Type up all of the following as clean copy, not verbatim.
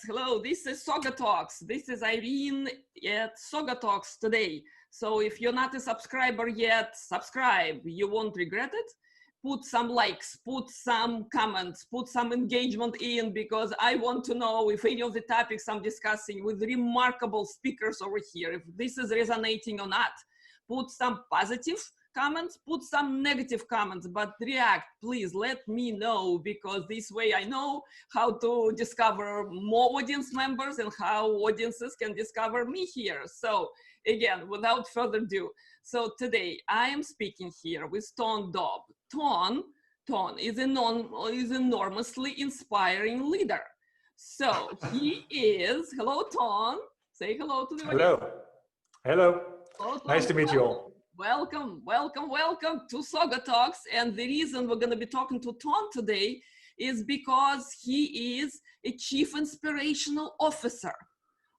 Hello, this is SaugaTalks. This is Irene at SaugaTalks today. So if you're not a subscriber yet, subscribe. You won't regret it. Put some likes, put some comments, put some engagement in, because I want to know if any of the topics I'm discussing with remarkable speakers over here, if this is resonating or not. Put some positive comments, put some negative comments, but react, please let me know, because this way I know how to discover more audience members and how audiences can discover me here. So again, without further ado, so today I am speaking here with Ton Dobbe. Ton is an enormously inspiring leader. So he is, hello Ton, say hello to the audience. Hello. Hello, Nice to meet you all. Welcome to SaugaTalks. And the reason we're going to be talking to Ton today is because he is a Chief Inspirational Officer.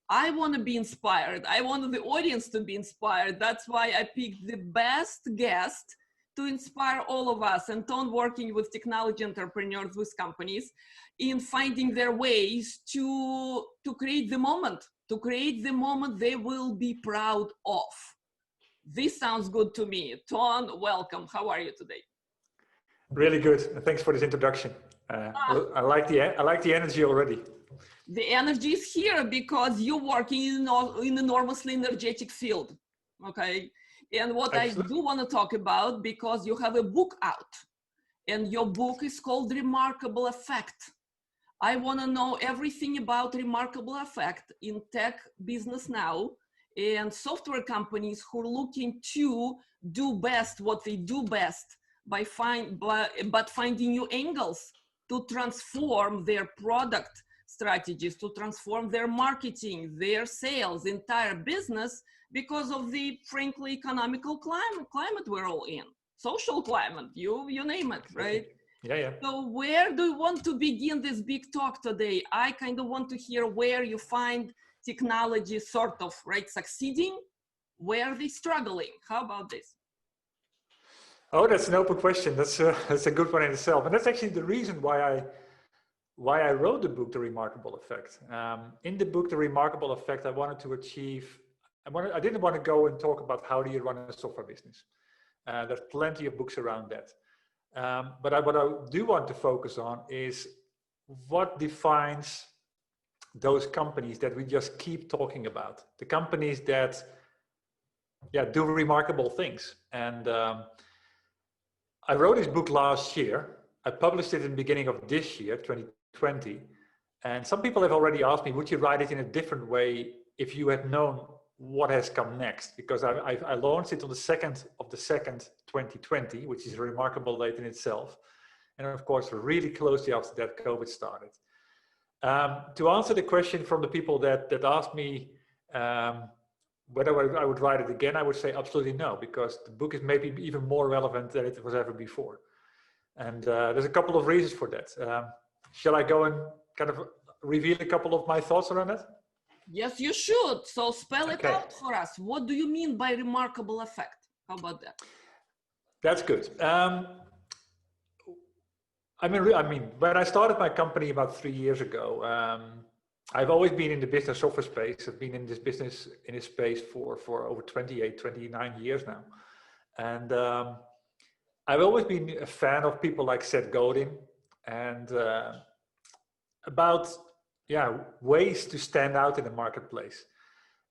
I want to be inspired. I want the audience to be inspired. That's why I picked the best guest to inspire all of us. And Ton working with technology entrepreneurs, with companies, in finding their ways to create the moment, they will be proud of. This sounds good to me. Ton, welcome. How are you today? Really good. Thanks for this introduction. I like the energy already. The energy is here because you're working in an enormously energetic field. Okay. And what Excellent. I do want to talk about, because you have a book out and your book is called Remarkable Effect. I want to know everything about remarkable effect in tech business now, and software companies who are looking to do best what they do best by finding new angles to transform their product strategies, to transform their marketing, their sales, entire business, because of the frankly economical climate we're all in, social climate, you name it, right? Yeah. So where do you want to begin this big talk today? I kind of want to hear where you find technology sort of, right, succeeding, where are they struggling? How about this? Oh, that's an open question. That's a good one in itself. And that's actually the reason why I wrote the book, The Remarkable Effect. In the book, The Remarkable Effect, I wanted to achieve, I didn't want to go and talk about how do you run a software business. There's plenty of books around that. But what I do want to focus on is what defines those companies that we just keep talking about, the companies that do remarkable things. And I wrote this book last year. I published it in the beginning of this year, 2020. And some people have already asked me, would you write it in a different way if you had known what has come next? Because I launched it on the 2nd of the 2nd, 2020, which is a remarkable date in itself. And of course, really closely after that, COVID started. To answer the question from the people that asked me whether I would write it again, I would say absolutely no, because the book is maybe even more relevant than it was ever before. And there's a couple of reasons for that. Shall I go and kind of reveal a couple of my thoughts around that? Yes, you should. So spell it out for us. What do you mean by remarkable effect? How about that? That's good. I mean, when I started my company about 3 years ago, I've always been in the business software space. I've been in this business, in this space for over 28, 29 years now. And I've always been a fan of people like Seth Godin and about ways to stand out in the marketplace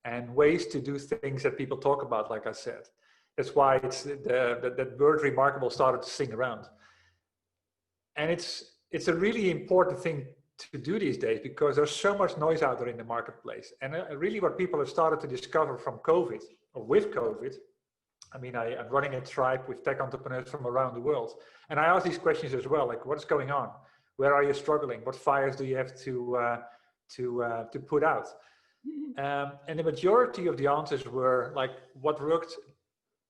and ways to do things that people talk about, like I said. That's why it's that word remarkable started to sing around. And it's a really important thing to do these days, because there's so much noise out there in the marketplace. And really what people have started to discover from COVID, or with COVID, I mean, I'm running a tribe with tech entrepreneurs from around the world. And I ask these questions as well, like what's going on? Where are you struggling? What fires do you have to put out? And the majority of the answers were like, what worked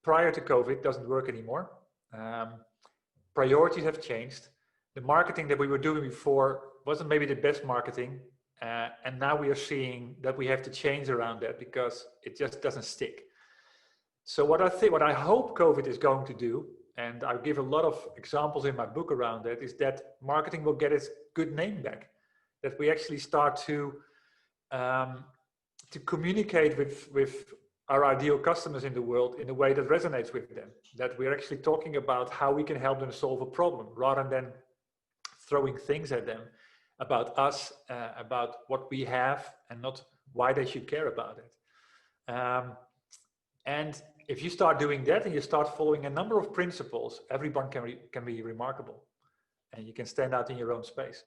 prior to COVID doesn't work anymore. Priorities have changed. The marketing that we were doing before wasn't maybe the best marketing. And now we are seeing that we have to change around that because it just doesn't stick. So what I hope COVID is going to do, and I give a lot of examples in my book around that, is that marketing will get its good name back. That we actually start to to communicate with our ideal customers in the world in a way that resonates with them, that we're actually talking about how we can help them solve a problem rather than throwing things at them about us, about what we have, and not why they should care about it. And if you start doing that and you start following a number of principles, everyone can be remarkable, and you can stand out in your own space.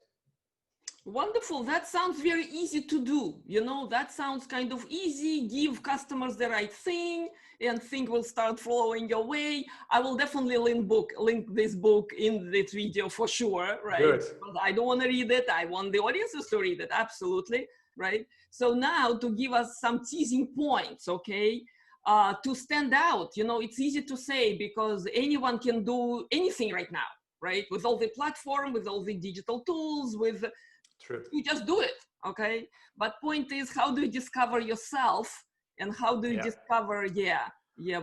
Wonderful. That sounds very easy to do. You know, that sounds kind of easy. Give customers the right thing and things will start flowing your way. I will definitely link this book in this video for sure, right? Good. Because I don't want to read it. I want the audiences to read it. Absolutely. Right. So now to give us some teasing points, okay, to stand out, you know, it's easy to say because anyone can do anything right now, right? With all the platform, with all the digital tools, with True. You just do it, okay? But point is, how do you discover yourself, and how do you discover,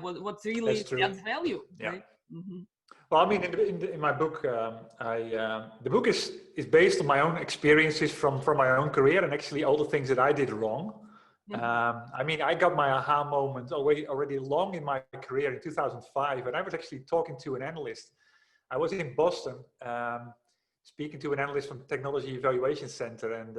what's really adds value, right? Mm-hmm. Well, I mean, in my book, the book is based on my own experiences from my own career, and actually all the things that I did wrong. Mm-hmm. I mean, I got my aha moment already long in my career in 2005, and I was actually talking to an analyst. I was in Boston. Speaking to an analyst from Technology Evaluation Center, and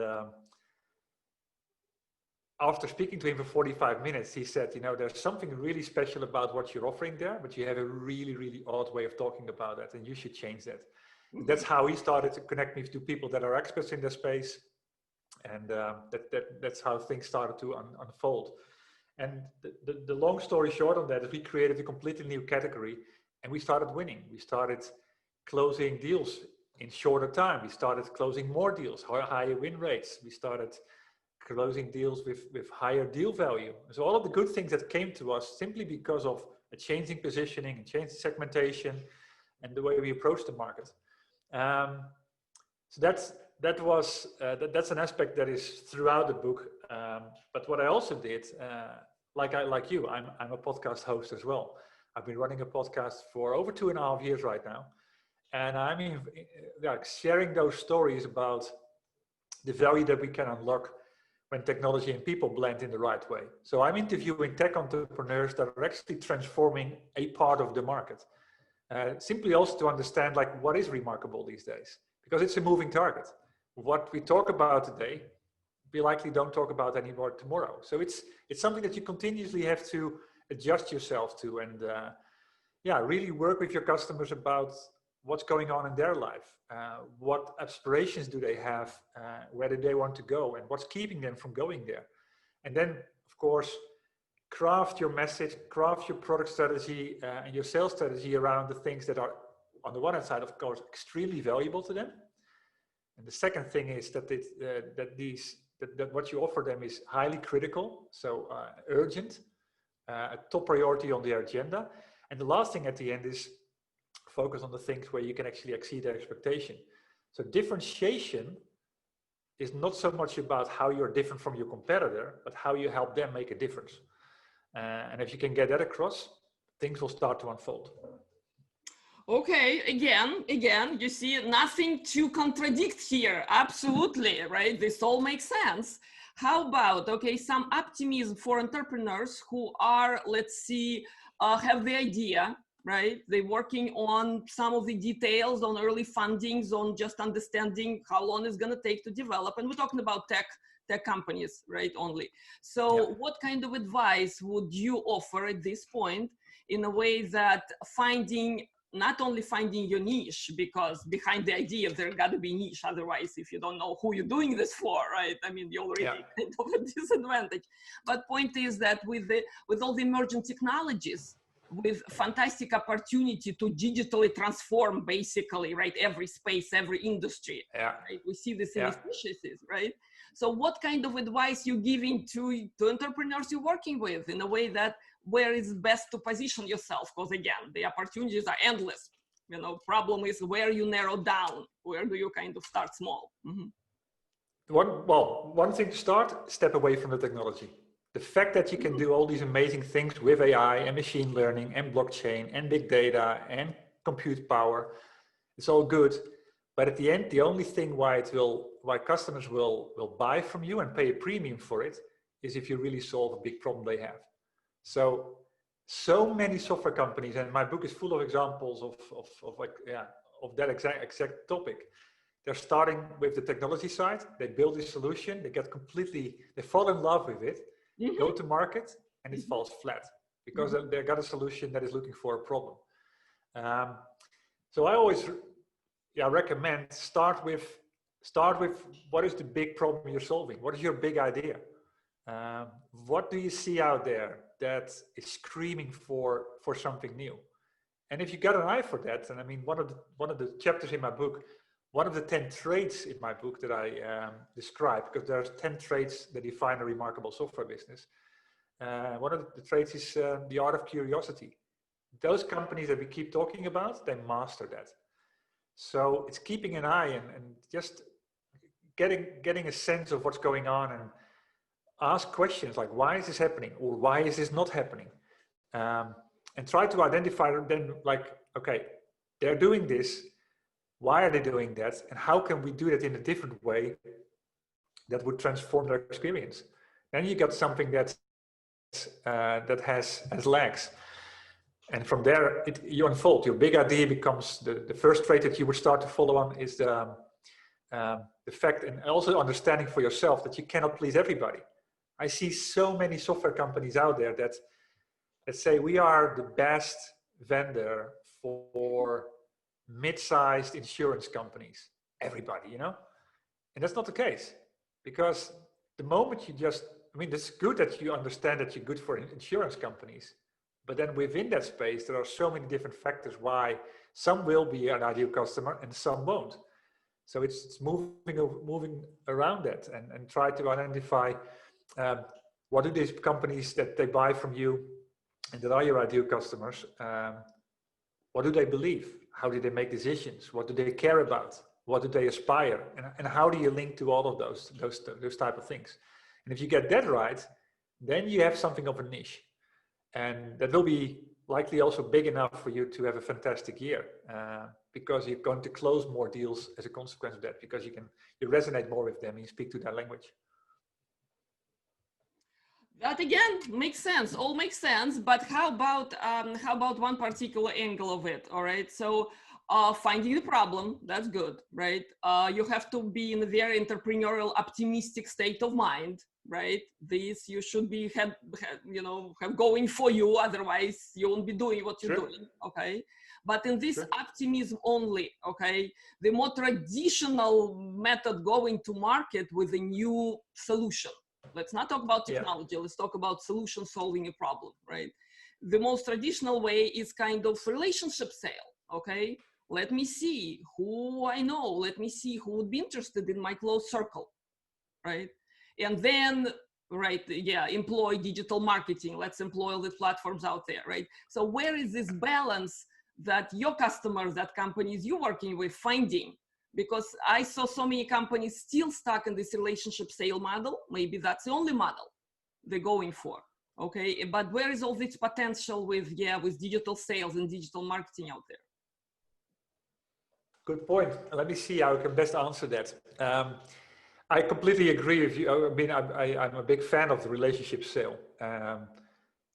after speaking to him for 45 minutes, he said, you know, there's something really special about what you're offering there, but you have a really, really odd way of talking about it, and you should change that. Mm-hmm. That's how he started to connect me to people that are experts in their space, and that's how things started to unfold. And the long story short on that is we created a completely new category, and we started winning. We started closing deals in shorter time. We started closing more deals, higher win rates. We started closing deals with higher deal value. So all of the good things that came to us simply because of a changing positioning and changing segmentation and the way we approach the market. So that's an aspect that is throughout the book. But what I also did, like you, I'm a podcast host as well. I've been running a podcast for over 2.5 years right now. And I mean, sharing those stories about the value that we can unlock when technology and people blend in the right way. So I'm interviewing tech entrepreneurs that are actually transforming a part of the market. Simply also to understand like what is remarkable these days, because it's a moving target. What we talk about today, we likely don't talk about anymore tomorrow. So it's something that you continuously have to adjust yourself to, and really work with your customers about what's going on in their life, what aspirations do they have, where do they want to go, and what's keeping them from going there. And then, of course, craft your message, craft your product strategy and your sales strategy around the things that are, on the one hand side, of course, extremely valuable to them. And the second thing is that that what you offer them is highly critical, so urgent, a top priority on their agenda. And the last thing at the end is focus on the things where you can actually exceed their expectation. So differentiation is not so much about how you're different from your competitor, but how you help them make a difference. And if you can get that across, things will start to unfold. Okay, again, you see nothing to contradict here. Absolutely, right? This all makes sense. How about, okay, some optimism for entrepreneurs who are, let's see, have the idea, right? They're working on some of the details, on early fundings, on just understanding how long it's going to take to develop. And we're talking about tech companies, right? Only. So what kind of advice would you offer at this point in a way that not only finding your niche, because behind the idea there got to be niche, otherwise if you don't know who you're doing this for, right? I mean, you're already kind of a disadvantage. But point is that with all the emerging technologies, with fantastic opportunity to digitally transform basically, right, every space, every industry, right? We see this inefficiencies, right? So what kind of advice you giving to entrepreneurs you're working with in a way that where it's best to position yourself? Because again, the opportunities are endless. You know, problem is where you narrow down, where do you kind of start small? Mm-hmm. One thing to start, step away from the technology. The fact that you can do all these amazing things with AI and machine learning and blockchain and big data and compute power, it's all good. But at the end, the only thing why customers will buy from you and pay a premium for it is if you really solve a big problem they have. So many software companies, and my book is full of examples of that exact topic. They're starting with the technology side. They build a solution. They fall in love with it, go to market, and it falls flat because they got a solution that is looking for a problem. So I always recommend start with what is the big problem you're solving? What is your big idea? What do you see out there that is screaming for something new? And if you got an eye for that, and I mean, one of the chapters in my book, one of the 10 traits in my book that I describe, because there's 10 traits that define a remarkable software business. One of the traits is the art of curiosity. Those companies that we keep talking about, they master that. So it's keeping an eye and just getting a sense of what's going on, and ask questions like, why is this happening? Or why is this not happening? And try to identify then, like, okay, they're doing this. Why are they doing that? And how can we do that in a different way that would transform their experience? Then you got something that has legs. And from there, you unfold. Your big idea becomes the first trait that you would start to follow on is the fact, and also understanding for yourself that you cannot please everybody. I see so many software companies out there that say we are the best vendor for mid-sized insurance companies. Everybody, and that's not the case, because the moment it's good that you understand that you're good for insurance companies. But then within that space, there are so many different factors why some will be an ideal customer and some won't. So it's moving around that and try to identify what do these companies that they buy from you and that are your ideal customers, what do they believe? How do they make decisions? What do they care about? What do they aspire? And how do you link to all of those type of things? And if you get that right, then you have something of a niche. And that will be likely also big enough for you to have a fantastic year, because you're going to close more deals as a consequence of that, because you resonate more with them and you speak to their language. That again makes sense. All makes sense. But how about one particular angle of it? All right. So finding the problem, that's good, right? You have to be in a very entrepreneurial, optimistic state of mind, right? This you should be have going for you. Otherwise, you won't be doing what you're doing. Okay. But in this optimism only, okay, the more traditional method going to market with a new solution. Let's not talk about technology. Let's talk about solution solving a problem, right? The most traditional way is kind of relationship sale, okay? Let me see who I know. Let me see who would be interested in my close circle, right? And then, employ digital marketing. Let's employ all the platforms out there, right? So where is this balance that your customers, that companies you're working with finding? Because I saw so many companies still stuck in this relationship sale model. Maybe that's the only model they're going for, okay? But where is all this potential with digital sales and digital marketing out there? Good point. Let me see how I can best answer that. I completely agree with you. I mean, I'm a big fan of the relationship sale,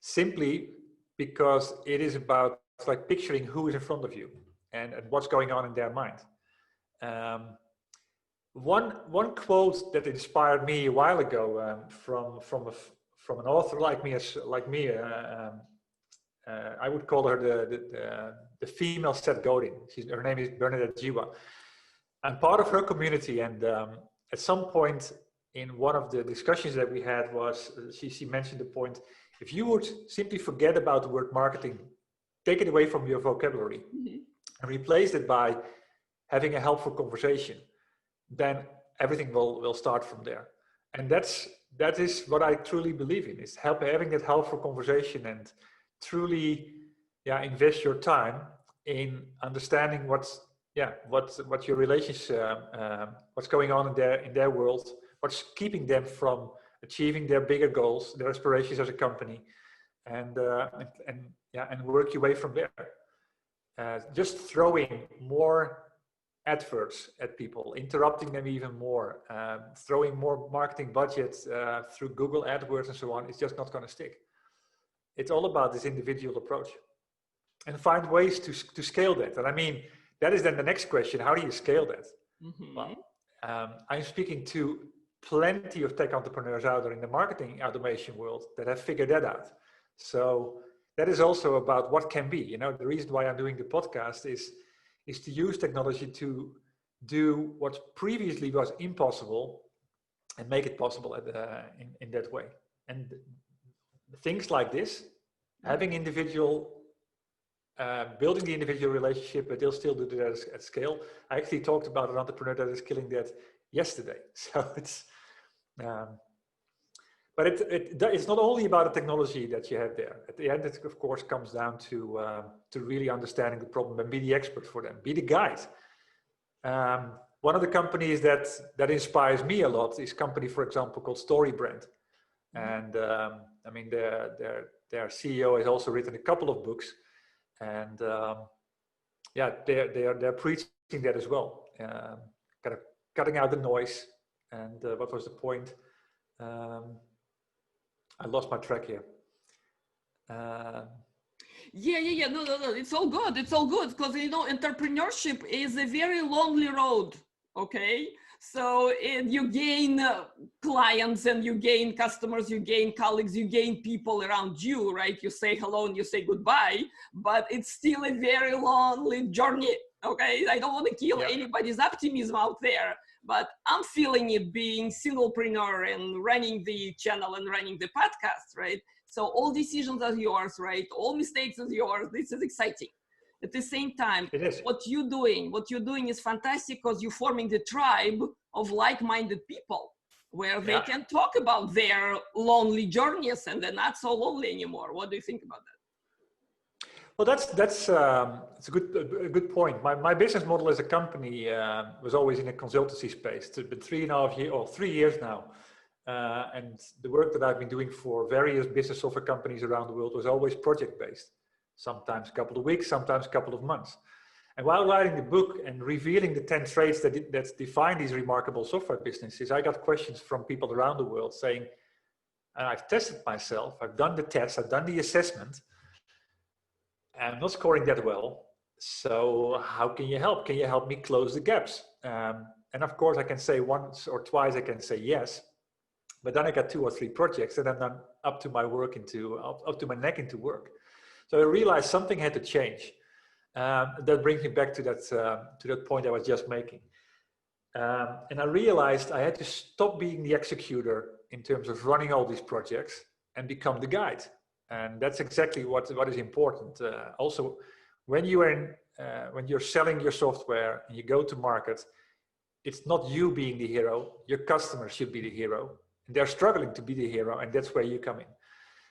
simply because it is about like picturing who is in front of you and what's going on in their mind. One quote that inspired me a while ago from an author like me, I would call her the female Seth Godin. Her name is Bernadette Jiwa. I'm part of her community, and at some point in one of the discussions that we had was she mentioned the point: if you would simply forget about the word marketing, take it away from your vocabulary, and replace it by having a helpful conversation, then everything will start from there. And that is what I truly believe in, is having that helpful conversation and truly invest your time in understanding what's your relationship, what's going on in their world, what's keeping them from achieving their bigger goals, their aspirations as a company, and work your way from there. Just throwing more adverts at people, interrupting them even more, throwing more marketing budgets through Google AdWords and so on, it's just not going to stick. It's all about this individual approach, and find ways to scale that. And I mean, that is then the next question: how do you scale that? Mm-hmm. Well, I'm speaking to plenty of tech entrepreneurs out there in the marketing automation world that have figured that out. So that is also about what can be. You know, the reason why I'm doing the podcast is to use technology to do what previously was impossible and make it possible in that way. And things like this, having individual, building the individual relationship, but they'll still do that at scale. I actually talked about an entrepreneur that is killing that yesterday. So it's, but it's not only about the technology that you have there. At the end, it of course comes down to really understanding the problem and be the expert for them, be the guide. One of the companies that inspires me a lot is a company, for example, called StoryBrand. And I mean, their CEO has also written a couple of books, and yeah, they're preaching that as well, kind of cutting out the noise. And what was the point? I lost my track here. Yeah. No. It's all good. It's all good, because you know, entrepreneurship is a very lonely road. Okay. So you gain clients and you gain customers, you gain colleagues, you gain people around you, right? You say hello and you say goodbye, but it's still a very lonely journey, okay? I don't want to kill anybody's optimism out there, but I'm feeling it being singlepreneur and running the channel and running the podcast, right? So all decisions are yours, right? All mistakes are yours. This is exciting. At the same time, what you're doing is fantastic, because you're forming the tribe of like-minded people where they can talk about their lonely journeys and they're not so lonely anymore. What do you think about that? Well, that's a good point. My business model as a company was always in a consultancy space. It's been 3.5 years or 3 years now. And the work that I've been doing for various business software companies around the world was always project-based. Sometimes a couple of weeks, sometimes a couple of months. And while writing the book and revealing the 10 traits that define these remarkable software businesses, I got questions from people around the world saying, I've tested myself, I've done the test, I've done the assessment, I'm not scoring that well. So how can you help? Can you help me close the gaps? And of course I can say once or twice, I can say yes, but then I got 2 or 3 projects and I'm up to my neck into work. So I realized something had to change. That brings me back to that point I was just making. And I realized I had to stop being the executor in terms of running all these projects and become the guide. And that's exactly what is important. Also, when you're selling your software and you go to market, it's not you being the hero. Your customers should be the hero. And they're struggling to be the hero, and that's where you come in.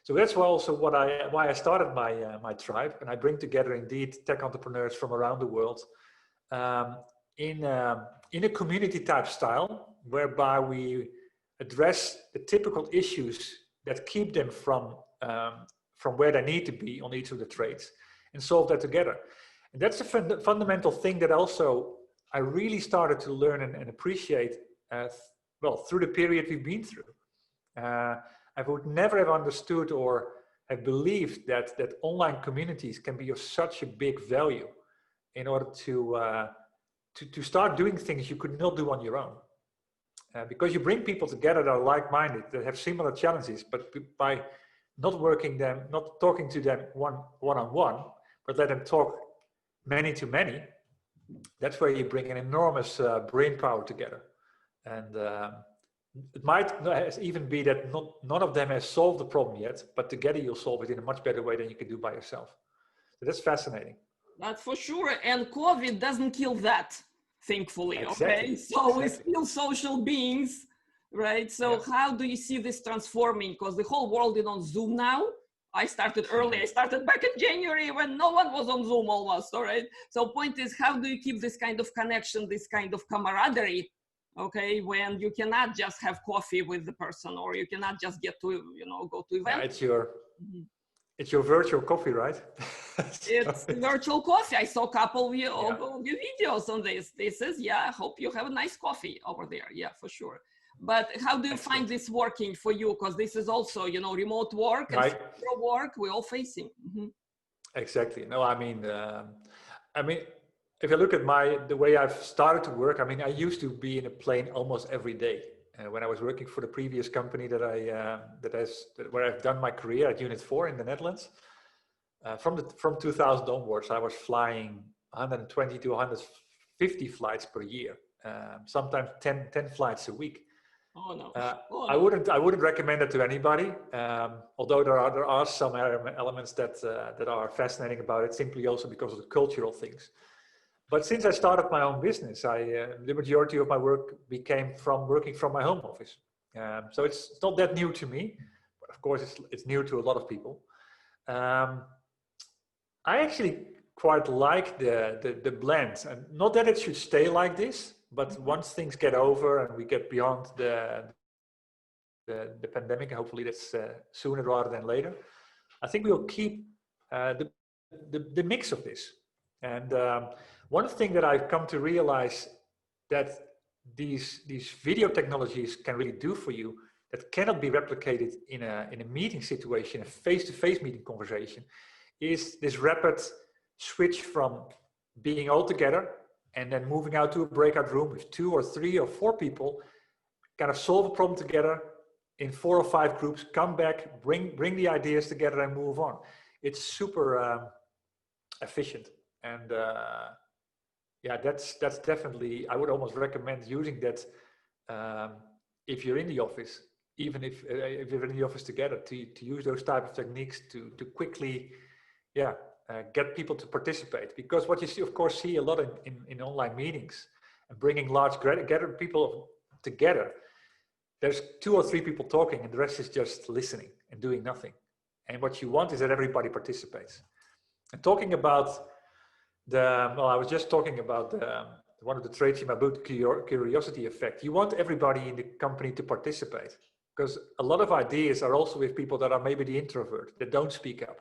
So that's also why I started my tribe, and I bring together indeed tech entrepreneurs from around the world in a community type style, whereby we address the typical issues that keep them from where they need to be on each of the traits, and solve that together. And that's a fundamental thing that also I really started to learn and appreciate through the period we've been through. I would never have understood or have believed that online communities can be of such a big value in order to start doing things you could not do on your own. Because you bring people together that are like-minded, that have similar challenges, but by not talking to them one-on-one, but let them talk many to many, that's where you bring an enormous brain power together. And it might even be that none of them has solved the problem yet, but together you'll solve it in a much better way than you can do by yourself. So that's fascinating. That's for sure. And COVID doesn't kill that, thankfully. Exactly. Okay, so we're still social beings, right? So how do you see this transforming? Because the whole world is on Zoom now. I started early. I started back in January when no one was on Zoom almost, all right? So point is, how do you keep this kind of connection, this kind of camaraderie, okay, when you cannot just have coffee with the person, or you cannot just get to, go to events? Yeah, It's your virtual coffee, right? It's virtual coffee. I saw a couple of your Yeah. videos on this. This is, yeah, I hope you have a nice coffee over there. Yeah, for sure. But how do you find this working for you? Because this is also, you know, remote work and work we're all facing. Mm-hmm. Exactly. No, I mean, if you look at the way I've started to work, I mean, I used to be in a plane almost every day. When I was working for the previous company where I've done my career at Unit 4 in the Netherlands, from 2000 onwards, I was flying 120 to 150 flights per year, sometimes 10 flights a week. Oh no. I wouldn't recommend it to anybody. Although there are some elements that are fascinating about it, simply also because of the cultural things. But since I started my own business, the majority of my work became from working from my home office. So it's not that new to me, but of course it's new to a lot of people. I actually quite like the blend, and not that it should stay like this, but once things get over and we get beyond the pandemic, hopefully that's sooner rather than later, I think we'll keep the mix of this. And one thing that I've come to realize that these video technologies can really do for you that cannot be replicated in a meeting situation, a face-to-face meeting conversation, is this rapid switch from being all together and then moving out to a breakout room with 2 or 3 or 4 people, kind of solve a problem together in 4 or 5 groups, come back, bring the ideas together and move on. It's super efficient. And yeah, that's definitely, I would almost recommend using that if you're in the office, even if you're in the office together, to use those type of techniques to quickly, get people to participate. Because what you see, of course, see a lot in online meetings and bringing large people together, there's 2 or 3 people talking and the rest is just listening and doing nothing. And what you want is that everybody participates. And talking about I was just talking about one of the traits in my book, curiosity effect. You want everybody in the company to participate, because a lot of ideas are also with people that are maybe the introvert, that don't speak up,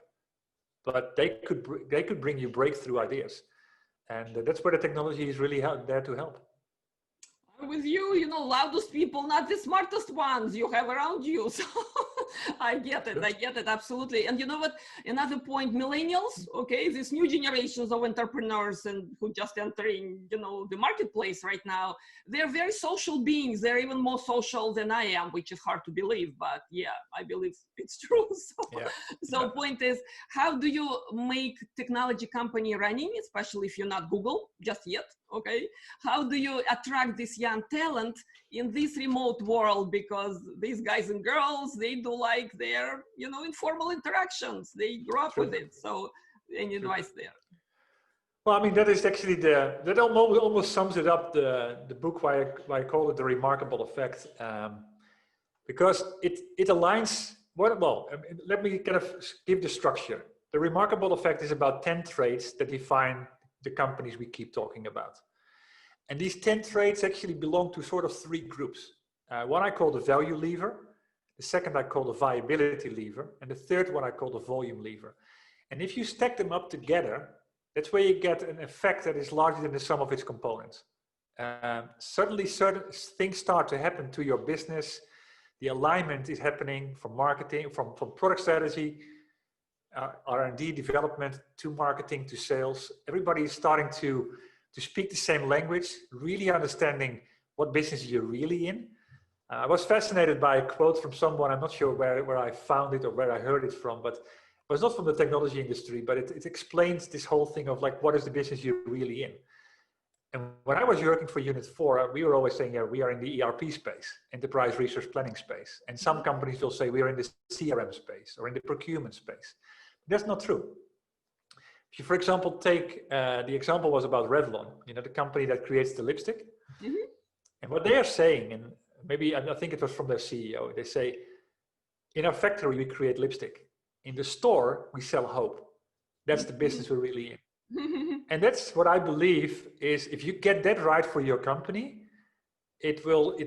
but they could bring you breakthrough ideas, and that's where the technology is really there to help. With you, you know, loudest people, not the smartest ones you have around you. So I get it, absolutely. And you know what, another point, millennials, okay, these new generations of entrepreneurs and who just entering, you know, the marketplace right now, they're very social beings. They're even more social than I am, which is hard to believe, but yeah, I believe it's true. So point is, how do you make technology company running, especially if you're not Google just yet, okay? How do you attract this young talent in this remote world? Because these guys and girls, they do like their, you know, informal interactions. They grow up with it. So any advice there? Well, I mean, that is actually that almost sums it up, the book, why I call it The Remarkable Effect, because it aligns, let me kind of give the structure. The Remarkable Effect is about 10 traits that define the companies we keep talking about. And these 10 traits actually belong to sort of 3 groups. One I call the value lever, the second I call the viability lever, and the third one I call the volume lever. And if you stack them up together, that's where you get an effect that is larger than the sum of its components. Suddenly certain things start to happen to your business. The alignment is happening from marketing, from product strategy, R&D development, to marketing, to sales. Everybody is starting to speak the same language, really understanding what business you're really in. I was fascinated by a quote from someone, I'm not sure where I found it or where I heard it from, but it was not from the technology industry, but it explains this whole thing of like, what is the business you're really in? And when I was working for Unit 4, we were always saying, yeah, we are in the ERP space, enterprise resource planning space. And some companies will say we are in the CRM space or in the procurement space. That's not true. If you, for example, take, the example was about Revlon, you know, the company that creates the lipstick. Mm-hmm. And what they are saying, and maybe I think it was from their CEO, they say, in our factory, we create lipstick. In the store, we sell hope. That's the business we're really in. And that's what I believe is, if you get that right for your company, it will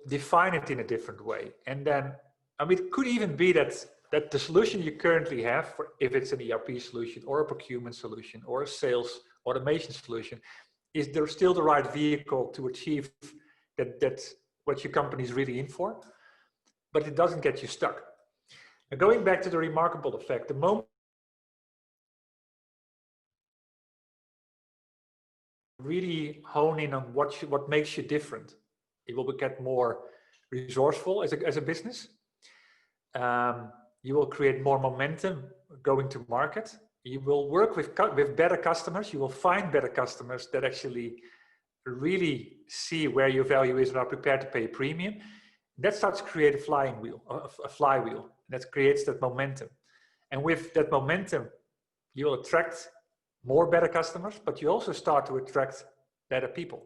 define it in a different way. And then, I mean, it could even be that that the solution you currently have, for if it's an ERP solution or a procurement solution or a sales automation solution, is there still the right vehicle to achieve that's what your company is really in for, but it doesn't get you stuck. Now, going back to the remarkable effect, the moment really hone in on what makes you different, it will get more resourceful as a business. You will create more momentum going to market. You will work with better customers. You will find better customers that actually really see where your value is and are prepared to pay a premium. That starts to create a flywheel that creates that momentum. And with that momentum, you'll attract more better customers, but you also start to attract better people.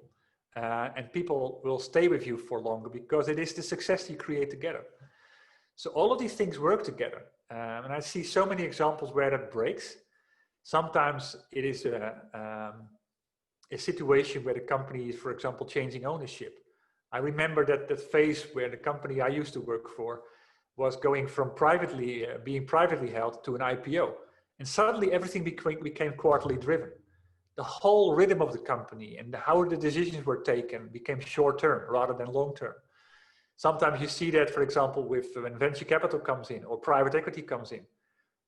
And people will stay with you for longer because it is the success you create together. So all of these things work together. And I see so many examples where that breaks. Sometimes it is a situation where the company is, for example, changing ownership. I remember that phase where the company I used to work for was going from being privately held to an IPO. And suddenly everything became quarterly driven. The whole rhythm of the company and how the decisions were taken became short-term rather than long-term. Sometimes you see that, for example, when venture capital comes in or private equity comes in.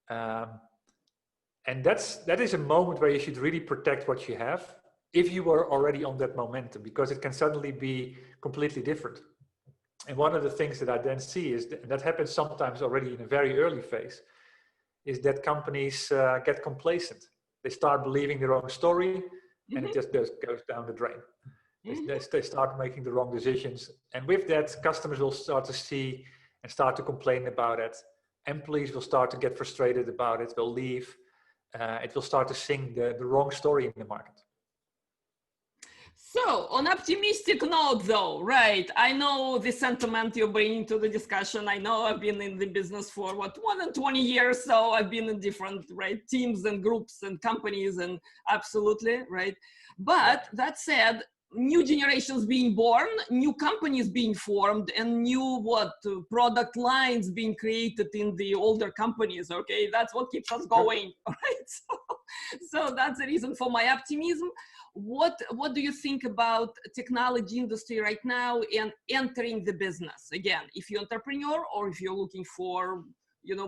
And that is a moment where you should really protect what you have if you were already on that momentum, because it can suddenly be completely different. And one of the things that I then see is that happens sometimes already in a very early phase, is that companies get complacent. They start believing their own story, and it just goes down the drain. They start making the wrong decisions. And with that, customers will start to see and start to complain about it. Employees will start to get frustrated about it, will leave. It will start to sing the wrong story in the market. So on optimistic note though, right, I know the sentiment you're bringing to the discussion. I know I've been in the business for more than 20 years. So I've been in different, teams and groups and companies, and absolutely, right. But that said, new generations being born, new companies being formed, and new product lines being created in the older companies. Okay, that's what keeps us going, right? So that's the reason for my optimism. What do you think about technology industry right now and entering the business? Again, if you're an entrepreneur or if you're looking for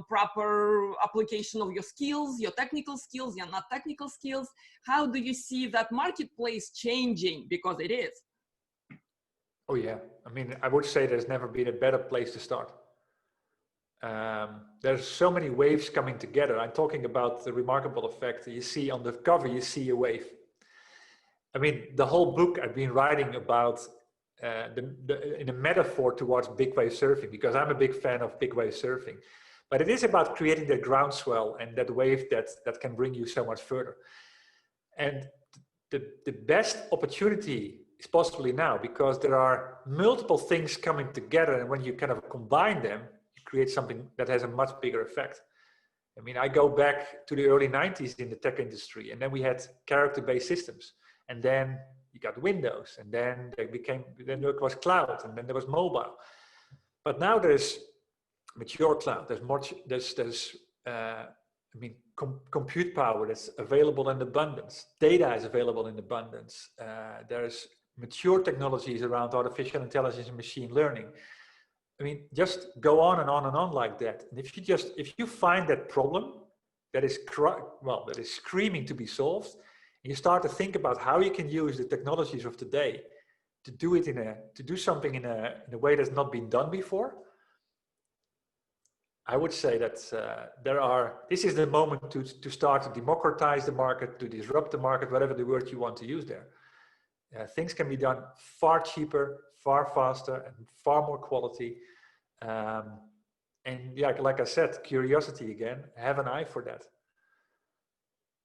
proper application of your skills, your technical skills, your not technical skills, how do you see that marketplace changing? Because it is. Oh yeah, I mean, I would say there's never been a better place to start. There's so many waves coming together. I'm talking about the remarkable effect. You see on the cover, you see a wave. I mean, the whole book I've been writing about in a metaphor towards big wave surfing, because I'm a big fan of big wave surfing. But it is about creating that groundswell and that wave that can bring you so much further. And the best opportunity is possibly now, because there are multiple things coming together, and when you kind of combine them, you create something that has a much bigger effect. I mean, I go back to the early 90s in the tech industry, and then we had character-based systems. And then you got Windows, and then then there was cloud, and then there was mobile. But now there's mature cloud. There's compute power that's available in abundance. Data is available in abundance. There's mature technologies around artificial intelligence and machine learning. I mean, just go on and on and on like that. And if you find that problem that is screaming to be solved, and you start to think about how you can use the technologies of today to do something in a way that's not been done before, I would say that this is the moment to start to democratize the market, to disrupt the market, whatever the word you want to use there. Things can be done far cheaper, far faster, and far more quality. And yeah, like I said, curiosity again, have an eye for that.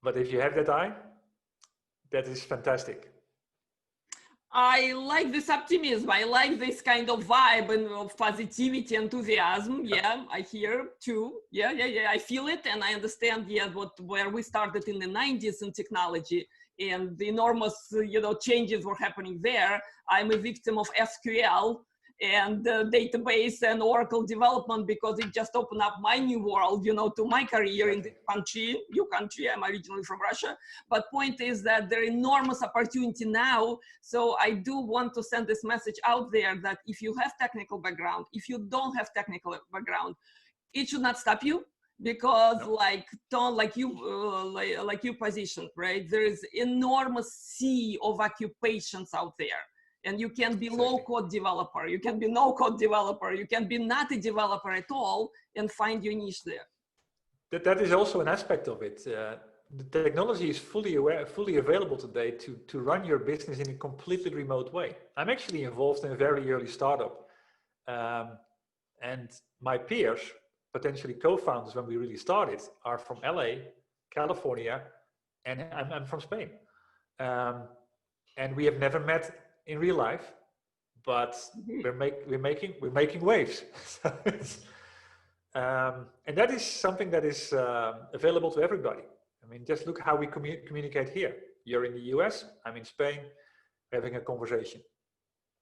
But if you have that eye, that is fantastic. I like this optimism. I like this kind of vibe and of positivity, enthusiasm. Yeah, I hear too. Yeah. I feel it, and I understand. Yeah, where we started in the 90s in technology, and the enormous changes were happening there. I'm a victim of SQL, and database and Oracle development, because it just opened up my new world, you know, to my career in this country, new country. I'm originally from Russia. But point is that there is enormous opportunity now. So I do want to send this message out there that if you have technical background, if you don't have technical background, it should not stop you. Because like Ton, like you positioned, right? There is enormous sea of occupations out there, and you can be low-code developer, you can be no-code developer, you can be not a developer at all, and find your niche there. That is also an aspect of it. The technology is fully available today to run your business in a completely remote way. I'm actually involved in a very early startup, and my peers, potentially co-founders when we really started, are from LA, California, and I'm from Spain. And we have never met in real life, but we're making waves. And that is something that is available to everybody. I mean, just look how we communicate here. You're in the US, I'm in Spain, having a conversation.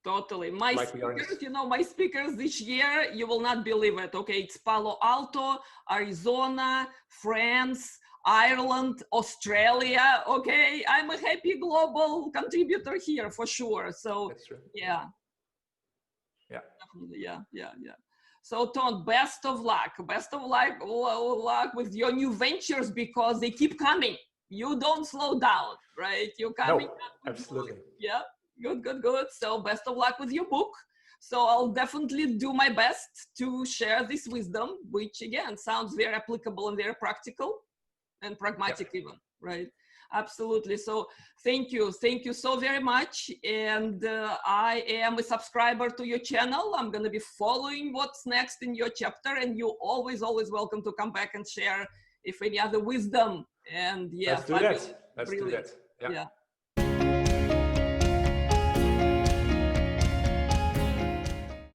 Totally. My speakers, you know, my speakers this year, you will not believe it. Okay, it's Palo Alto, Arizona, France, Ireland, Australia. Okay, I'm a happy global contributor here for sure. So that's true. Yeah. Yeah. Definitely. Yeah. So Ton, best of luck with your new ventures, because they keep coming. You don't slow down, right? You're coming. No, absolutely. Yeah. Good. So best of luck with your book. So I'll definitely do my best to share this wisdom, which again sounds very applicable and very practical and pragmatic even, right? Absolutely. So thank you so very much. And I am a subscriber to your channel. I'm going to be following what's next in your chapter, and you're always welcome to come back and share if any other wisdom. And yeah, let's do that. Yeah.